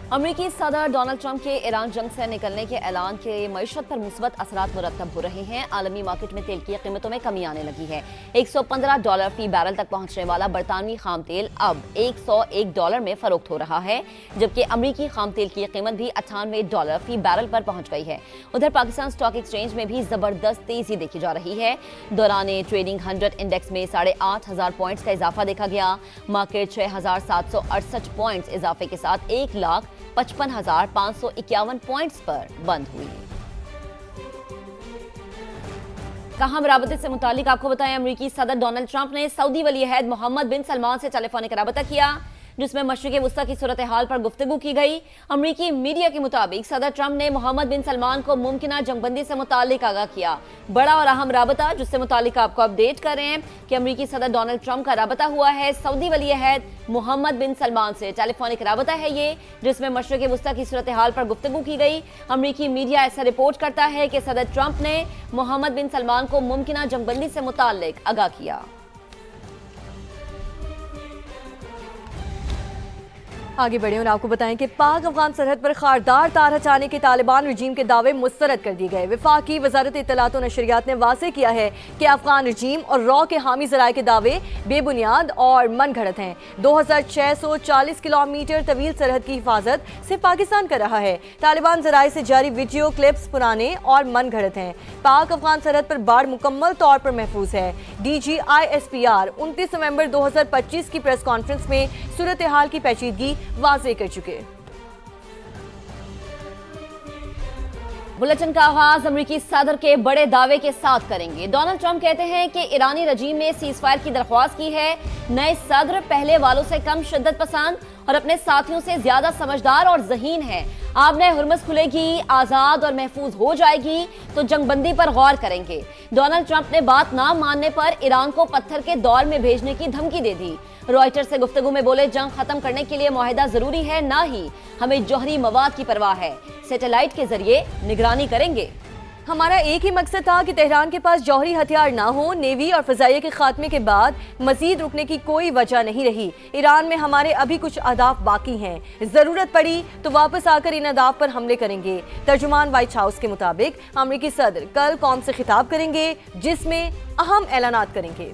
अमरीकी सदर Donald Trump के ईरान जंग से निकलने के ऐलान के मईशत पर मुस्बत असरात मुरतब हो रहे हैं। आलमी मार्केट में तेल की कीमतों में कमी आने लगी है। $115 फी बैरल तक पहुंचने वाला बरतानवी खाम तेल अब $101 में फरोख्त हो रहा है, जबकि अमरीकी खाम तेल की कीमत भी $98 फी बैरल पर पहुंच गई है। उधर पाकिस्तान स्टॉक एक्सचेंज में भी जबरदस्त तेजी देखी जा रही है। दौरान ट्रेडिंग 100 इंडेक्स में 8,500 पॉइंट्स का इजाफा देखा गया। मार्केट 6,768 पॉइंट्स इजाफे के साथ 1,55,551 पॉइंट्स पर बंद हुई। कहां बराबती से मुतालिक आपको बताएं, अमरीकी सदर डोनाल्ड ट्रंप ने सऊदी वली अहद मोहम्मद बिन सलमान से टेलीफोनिक राबता किया, जिसमें मशरिक़ वुस्ता की सूरत हाल पर गुफ्तगू की गई। अमरीकी मीडिया के मुताबिक सदर ट्रंप ने मोहम्मद बिन सलमान को मुमकिना जंगबंदी से मुतालिक आगाह किया। बड़ा और अहम राबता जिससे मुतालिक आपको अपडेट कर रहे हैं कि अमरीकी सदर डोनाल्ड ट्रंप का राबता हुआ है सऊदी वली अहद मोहम्मद बिन सलमान से। टेलीफोनिक राबता है ये, जिसमें मशरिक़ वुस्ता की सूरत हाल पर गुफ्तगू की गई। अमरीकी मीडिया ऐसा रिपोर्ट करता है कि सदर ट्रंप ने मोहम्मद बिन सलमान को मुमकिना जंगबंदी से मुतालिक आगाह किया। आगे बढ़े और आपको बताएं कि पाक अफगान सरहद पर खारदार तार हटाने के तालिबान रजीम के दावे मुस्तरद कर दिए गए। वफाकी वजारत इत्तलात और नशरियात ने वाज़ेह किया है कि अफगान रजीम और रॉ के हामी ज़राए के दावे बेबुनियाद और मन घड़त हैं। 2640 किलोमीटर तवील सरहद की हिफाजत सिर्फ पाकिस्तान कर रहा है। तालिबान ज़राए से जारी वीडियो क्लिप्स पुराने और मन घड़त हैं। पाक अफगान सरहद पर बाढ़ मुकम्मल तौर पर महफूज है। DGISPR 29 नवंबर 2025 की प्रेस कॉन्फ्रेंस में सूरत हाल की पेचीदगी वाज़ेह कर चुके। बुलेटिन का आगाज अमरीकी सदर के बड़े दावे के साथ करेंगे। डोनाल्ड ट्रंप कहते हैं कि ईरानी रजीम ने सीज़फायर की दरख्वास्त की है। नए सदर पहले वालों से कम शिद्दत पसंद और अपने साथियों से ज्यादा समझदार और ज़हीन है। आबने हुर्मुज़ खुलेगी, आज़ाद और महफूज हो जाएगी तो जंगबंदी पर गौर करेंगे। डोनाल्ड ट्रंप ने बात ना मानने पर ईरान को पत्थर के दौर में भेजने की धमकी दे दी। रॉयटर से गुफ्तगू में बोले, जंग खत्म करने के लिए मुआहिदा जरूरी है, ना ही हमें जौहरी मवाद की परवाह है। सैटेलाइट के जरिए निगरानी करेंगे। हमारा एक ही मकसद था कि तेहरान के पास जौहरी हथियार ना हो। नेवी और फजाइया के खात्मे के बाद मजीद रुकने की कोई वजह नहीं रही। ईरान में हमारे अभी कुछ अहदाफ बाकी हैं। जरूरत पड़ी तो वापस आकर इन अहदाफ पर हमले करेंगे। तर्जुमान व्हाइट हाउस के मुताबिक अमरीकी सदर कल कौम से खिताब करेंगे, जिसमें अहम ऐलानात करेंगे।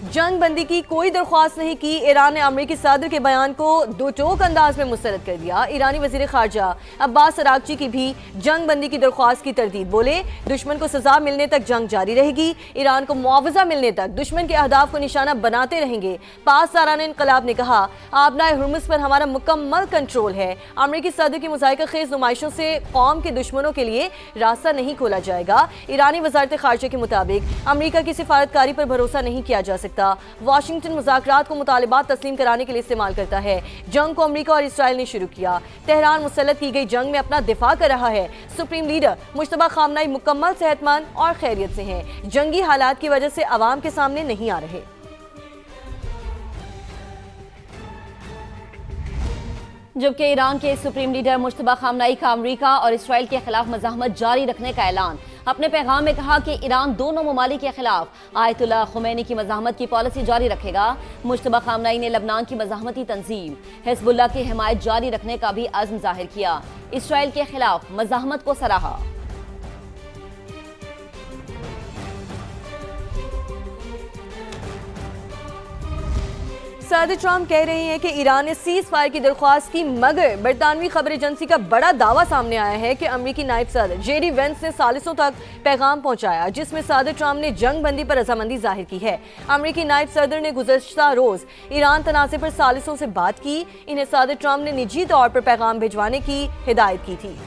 जंग बंदी की कोई दरख्वास्त नहीं की। ईरान ने अमरीकी सदर के बयान को दो टोक अंदाज में मुस्तरद कर दिया। ईरानी वजीर खारजा अब्बास अरागची की भी जंग बंदी की दरख्वास्त की तरदीद। बोले, दुश्मन को सजा मिलने तक जंग जारी रहेगी। ईरान को मुआवजा मिलने तक दुश्मन के अहदाफ को निशाना बनाते रहेंगे। पासदारान इनकलाब ने कहा, आबनाए हुर्मुज़ पर हमारा मुकम्मल कंट्रोल है। अमरीकी सदर की मुज़ाहिका खेज नुमाइशों से कौम के दुश्मनों के लिए रास्ता नहीं खोला जाएगा। ईरानी वजारत खारजा के मुताबिक अमरीका की सिफारतकारी पर भरोसा नहीं किया जा सकता। वाशिंगटन मुज़ाकरात को मुतालिबात तस्लीम कराने के लिए इस्तेमाल करता है। जंग को अमेरिका और इसराइल ने शुरू किया। तेहरान मुसल्लत की गई जंग में अपना दिफा कर रहा है। सुप्रीम लीडर मुश्तबा खामनाई मुकम्मल सेहतमंद और खैरियत से हैं। जंगी हालात की वजह से अवाम के सामने नहीं आ रहे। जबकि ईरान के सुप्रीम लीडर मुश्तबा खामनाई का अमेरिका और इसराइल के खिलाफ मज़ाहमत जारी रखने का ऐलान। अपने पैगाम में कहा कि ईरान दोनों ममालिक के खिलाफ आयतुल्लाह खुमैनी की मज़ाहमत की पॉलिसी जारी रखेगा। मुश्तबा खामनाई ने लबनान की मज़ाहमती तंजीम हिज़्बुल्लाह की हिमायत जारी रखने का भी अज़्म जाहिर किया। इसराइल के खिलाफ मज़ाहमत को सराहा। सदर ट्रंप कह रहे हैं कि ईरान ने सीज फायर की दरख्वास्त की, मगर बरतानवी खबर एजेंसी का बड़ा दावा सामने आया है कि अमरीकी नायब सदर जेडी वेंस ने सालिसों तक पैगाम पहुंचाया, जिसमें सदर ट्रंप ने जंग बंदी पर रजामंदी जाहिर की है। अमरीकी नायब सदर ने गुज़श्ता रोज ईरान तनाज़े पर सालिसों से बात की। इन्हें सदर ट्रंप ने निजी तौर पर पैगाम भिजवाने की हिदायत की थी।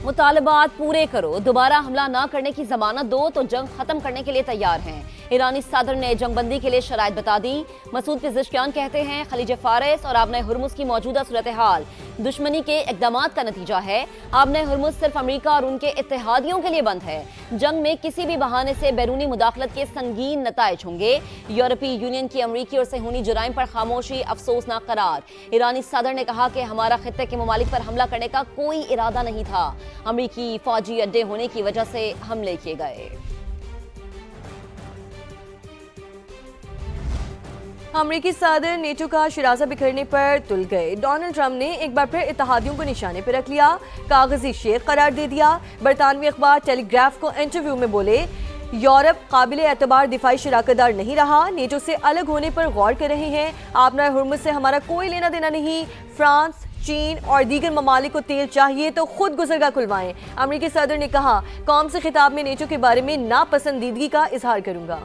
मुतालबात पूरे करो, दोबारा हमला न करने की जमानत दो तो जंग खत्म करने के लिए तैयार हैं। ईरानी सदर ने जंगबंदी के लिए शराइत बता दी। मसूद पिज़ेशकियान कहते हैं, खलीज फारिस और आबने हुर्मुज़ की मौजूदा सूरत हाल दुश्मनी के इक़दामात का नतीजा है। आबने हुर्मुज़ सिर्फ अमेरिका और उनके इत्तेहादियों के लिए बंद है। जंग में किसी भी बहाने से बैरूनी मुदाखलत के संगीन नताइज होंगे। यूरोपीय यूनियन की अमरीकी और सेहूनी जुराइम पर खामोशी अफसोसनाक करार। ईरानी सदर ने कहा कि हमारा खित्ते के ममालिक पर हमला करने का कोई इरादा नहीं था। अमरीकी फौजी अड्डे होने की वजह से हमले किए गए। अमरीकी सदर नेटो का शिराजा बिखरने पर तुल गए। डोनाल्ड ट्रंप ने एक बार फिर इत्तेहादियों को निशाने पर रख लिया, कागजी शेर करार दे दिया। बरतानवी अखबार टेलीग्राफ को इंटरव्यू में बोले, यूरोप काबिले एतबार दिफाई शराकतदार नहीं रहा, नेटो से अलग होने पर गौर कर रहे हैं। आपना हुर्मुज से हमारा कोई लेना देना नहीं। फ्रांस, चीन और दीगर ममालिक को तेल चाहिए तो खुद गुजरगा खुलवाएं। अमरीकी सदर ने कहा, कौम से खिताब में नेटो के बारे में नापसंदीदगी का इजहार करूंगा।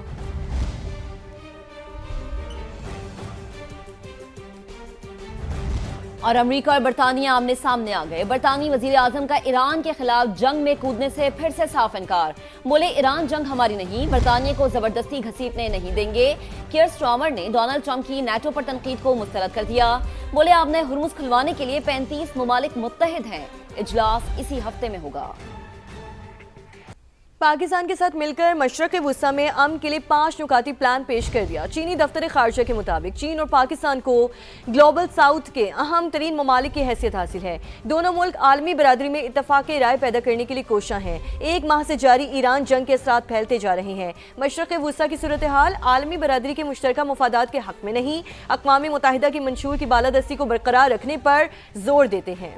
और अमेरिका और बरतानिया आमने सामने आ गए। बरतानी वजीर आजम का ईरान के खिलाफ जंग में कूदने से फिर से साफ इनकार। बोले, ईरान जंग हमारी नहीं, बरतानिया को जबरदस्ती घसीटने नहीं देंगे। कियर स्टार्मर ने डोनाल्ड ट्रंप की नेटो पर तनकीद को मुस्तरद कर दिया। बोले, आपने हुर्मुज खुलवाने के लिए 35 मुमालिक मुत्तहिद हैं। इजलास इसी हफ्ते में होगा। पाकिस्तान के साथ मिलकर मशरक़ वुस्ता में अमन के लिए 5 नुकाती प्लान पेश कर दिया। चीनी दफ्तर खारजा के मुताबिक चीन और पाकिस्तान को ग्लोबल साउथ के अहम तरीन ममालिक की हैसियत हासिल है। दोनों मुल्क आलमी बरादरी में इत्तफाक राय पैदा करने के लिए कोशां हैं। एक माह से जारी ईरान जंग के असरात फैलते जा रहे हैं। मशरक़ वुस्ता की सूरत हाल आलमी बरादरी के मुश्तरका मफादात के हक में नहीं, अक़वाम मुत्तहिदा की मंशूर की बालादस्ती को बरकरार रखने पर जोर देते हैं।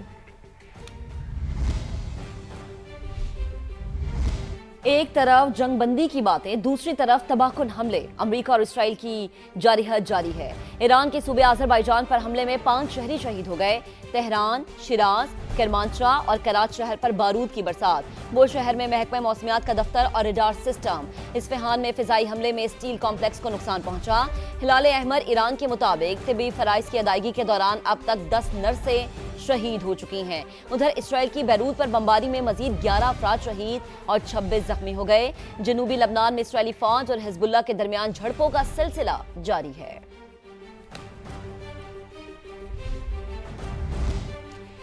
एक तरफ जंग बंदी की बातें, दूसरी तरफ तबाहकुन हमले। अमेरिका और इसराइल की जारिहत जारी है। ईरान के सूबे अजरबैजान पर हमले में 5 शहरी शहीद हो गए। तेहरान, शिराज, करमांशा और कराच शहर पर बारूद की बरसात। वो शहर में महकमा मौसमियात का दफ्तर और रडार सिस्टम। इस्फहान में फिजाई हमले में स्टील कॉम्प्लेक्स को नुकसान पहुंचा। हिलाल अहमर ईरान के मुताबिक तिब्बी फराइज की अदायगी के दौरान अब तक 10 नर्सें शहीद हो चुकी हैं। उधर इसराइल की बैरूत पर बमबारी में मजीद 11 अफराद शहीद और 26 जख्मी हो गए। जनूबी लबनान में इसराइली फौज और हिजबुल्लाह के दरमियान झड़पों का सिलसिला जारी है।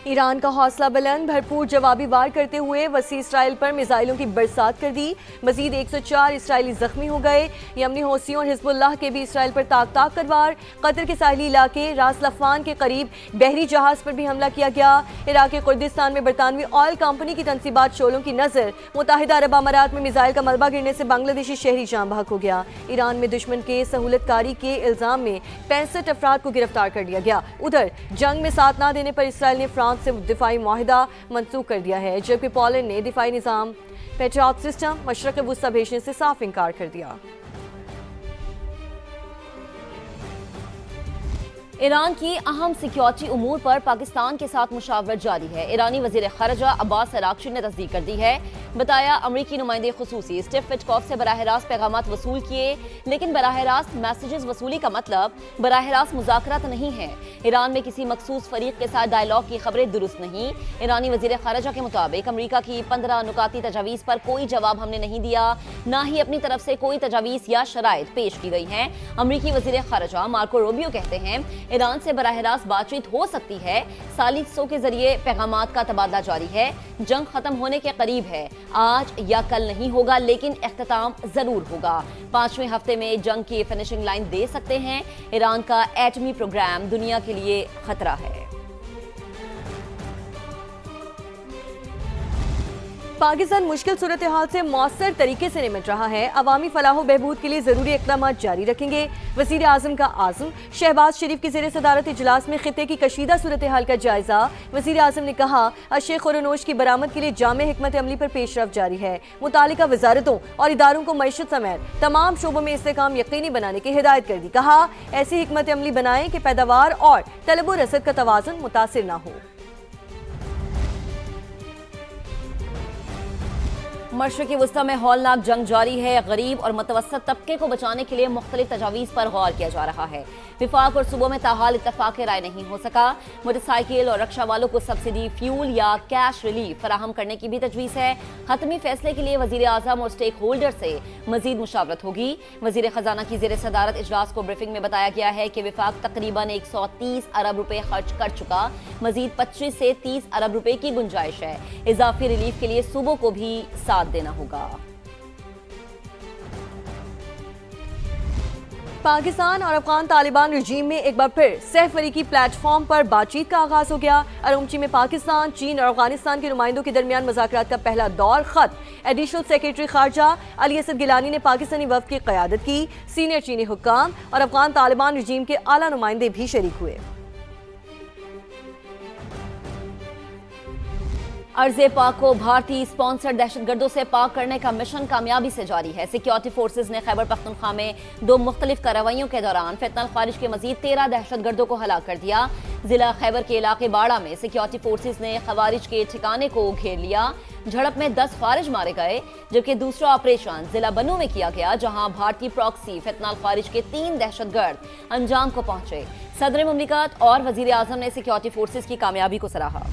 ईरान का हौसला बुलंद, भरपूर जवाबी वार करते हुए वसी इसराइल पर मिसाइलों की बरसात कर दी। मजीद 104 इसराइली जख्मी हो गए। यमनी हौसियों और हिजबुल्लाह के भी इसराइल पर ताक कर वार। कतर के साहिली इलाके रास लफान के करीब बहरी जहाज पर भी हमला किया गया। इराक के कुर्दिस्तान में बरतानवी ऑयल कंपनी की तनसीबात शोलों की नजर। मुत्तहिदा अरब अमारात में मिसाइल का मलबा गिरने से बांग्लादेशी शहरी जान बहक हो गया। ईरान में दुश्मन के सहूलतकारी के इल्जाम में 65 अफराद को गिरफ्तार कर लिया गया। उधर जंग में साथ न देने पर इसराइल ने फ्रांस से दिफाई मुआहिदा मंसूख कर दिया है, जबकि पोलैंड ने दिफाई निजाम पेट्रियट सिस्टम मशरक़ वुस्ता भेजने से साफ इनकार कर दिया। ईरान की अहम सिक्योरिटी उमूर पर पाकिस्तान के साथ मुशावरत जारी है। ईरानी वजीर खारजा अब्बास अरागची ने तस्दीक कर दी है। बताया, अमरीकी नुमाइंदे खुसूसी स्टीव विटकॉफ से बराह रास्त पैगामात वसूल किए, लेकिन बराह रास्त मैसेजेस वसूली का मतलब बराह रास्त मुज़ाकरात नहीं है। ईरान में किसी मखसूस फरीक के साथ डायलॉग की खबरें दुरुस्त नहीं। ईरानी वजीर खारजा के मुताबिक अमरीका की 15 नुकाती तजावीज़ पर कोई जवाब हमने नहीं दिया, ना ही अपनी तरफ से कोई तजावीज़ या शराइत पेश की गई हैं। अमरीकी वजीर खारजा मार्को रूबियो कहते हैं, ईरान से बराह रास्त बातचीत हो सकती है। सालिसों के जरिए पैगामात का तबादला जारी है। जंग खत्म होने के करीब है। आज या कल नहीं होगा, लेकिन इख्तिताम जरूर होगा। 5वें हफ्ते में जंग की फिनिशिंग लाइन दे सकते हैं। ईरान का एटमी प्रोग्राम दुनिया के लिए खतरा है। पाकिस्तान मुश्किल सूरत हाल से मौसर तरीके से निपट रहा है। अवामी फलाह बहबूद के लिए जरूरी इक़दाम जारी रखेंगे। वज़ीर आज़म का आज़म। शहबाज शरीफ की ज़ेर सदारत इजलास में खित्ते की कशीदा सूरत हाल का जायजा। वज़ीर आज़म ने कहा, अशेख खुरनोश की बरामद के लिए जामे हिकमत अमली पर पेशरफ जारी है। मुतालिका वजारतों और इदारों को मईशत समेत तमाम शोबों में इस्तेकाम यकीनी बनाने की हिदायत कर दी। कहा, ऐसी हिकमत अमली बनाएं कि पैदावार और तलब व रसद का तवाज़ुन मुतासिर न हो। मशरक़ी वुस्ता में हौलनाक जंग जारी है। गरीब और मुतवस्सत तबके को बचाने के लिए मुख्तलिफ तजावीज़ पर गौर किया जा रहा है। विफाक और सूबों में ताहाल इत्तफाक राय नहीं हो सका। मोटरसाइकिल और रक्षा वालों को सब्सिडी, फ्यूल या कैश रिलीफ फराहम करने की भी तजवीज़ है। हतमी फैसले के लिए वज़ीर आज़म और स्टेक होल्डर से मजीद मुशावरत होगी। वज़ीर ख़जाना की ज़ेर सदारत इजलास को ब्रीफिंग में बताया गया है कि विफाक तकरीबन 130 अरब रुपए खर्च कर चुका। मजीद 25 से 30 अरब रुपए की गुंजाइश है। इजाफी रिलीफ के लिए सूबों को भी साथ देना होगा। پاکستان اور افغان طالبان رجیم میں ایک بار پھر سیف علی کی پلیٹ فارم پر بات چیت کا آغاز ہو گیا۔ ارومچی میں پاکستان، چین اور افغانستان کے نمائندوں کے درمیان مذاکرات کا پہلا دور خط۔ ایڈیشنل سیکریٹری خارجہ علی اسد گیلانی نے پاکستانی وفد کی قیادت کی۔ سینئر چینی حکام اور افغان طالبان رجیم کے اعلیٰ نمائندے بھی شریک ہوئے۔ ارض پاک کو بھارتی اسپانسر دہشت گردوں سے پاک کرنے کا مشن کامیابی سے جاری ہے۔ سیکیورٹی فورسز نے خیبر پختونخوا میں 2 مختلف کارروائیوں کے دوران فیتنل خارج کے مزید 13 دہشت گردوں کو ہلاک کر دیا۔ ضلع خیبر کے علاقے باڑہ میں سیکیورٹی فورسز نے خوارج کے ٹھکانے کو گھیر لیا۔ جھڑپ میں 10 خارج مارے گئے، جبکہ دوسرا آپریشن ضلع بنو میں کیا گیا، جہاں بھارتی پراکسی فیتنل خارج کے 3 دہشت گرد انجام کو پہنچے۔ صدر مملکت اور وزیر اعظم نے سیکیورٹی فورسز کی کامیابی کو سراہا۔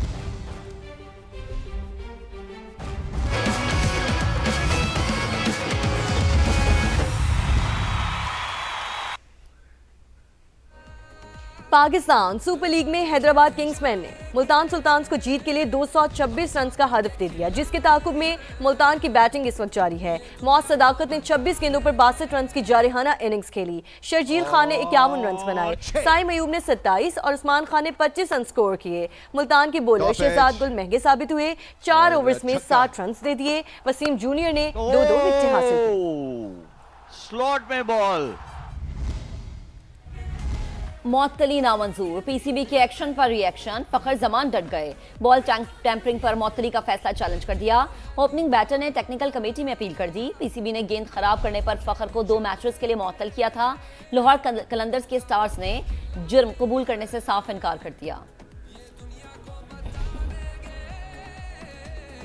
پاکستان سپر لیگ میں حیدرآباد کنگز مین نے ملتان سلطانز کو جیت کے لیے 226 رنز کا ہدف دے دیا، جس کے تعاقب میں ملتان کی بیٹنگ اس وقت جاری ہے۔ معاذ صداقت نے 26 گیندوں پر 62 رنز کی جارحانہ اننگز کھیلی۔ شرجیل خان نے 51 رنز بنائے، سائم ایوب نے 27 اور عثمان خان نے 25 رنز سکور کیے۔ ملتان کے بولر شہزاد گل مہنگے ثابت ہوئے، 4 اوورز میں 60 رنز دے دیے۔ وسیم جونیئر نے 2 وکٹیں حاصل کی۔ سلاٹ میں بال معطلی نامنظور، پی سی بی کے ایکشن پر ری ایکشن، فخر زمان ڈٹ گئے۔ بال ٹیمپرنگ پر معطلی کا فیصلہ چیلنج کر دیا۔ اوپننگ بیٹر نے ٹیکنیکل کمیٹی میں اپیل کر دی۔ پی سی بی نے گیند خراب کرنے پر فخر کو 2 میچز کے لیے معطل کیا تھا۔ لاہور قلندرز کے سٹارز نے جرم قبول کرنے سے صاف انکار کر دیا۔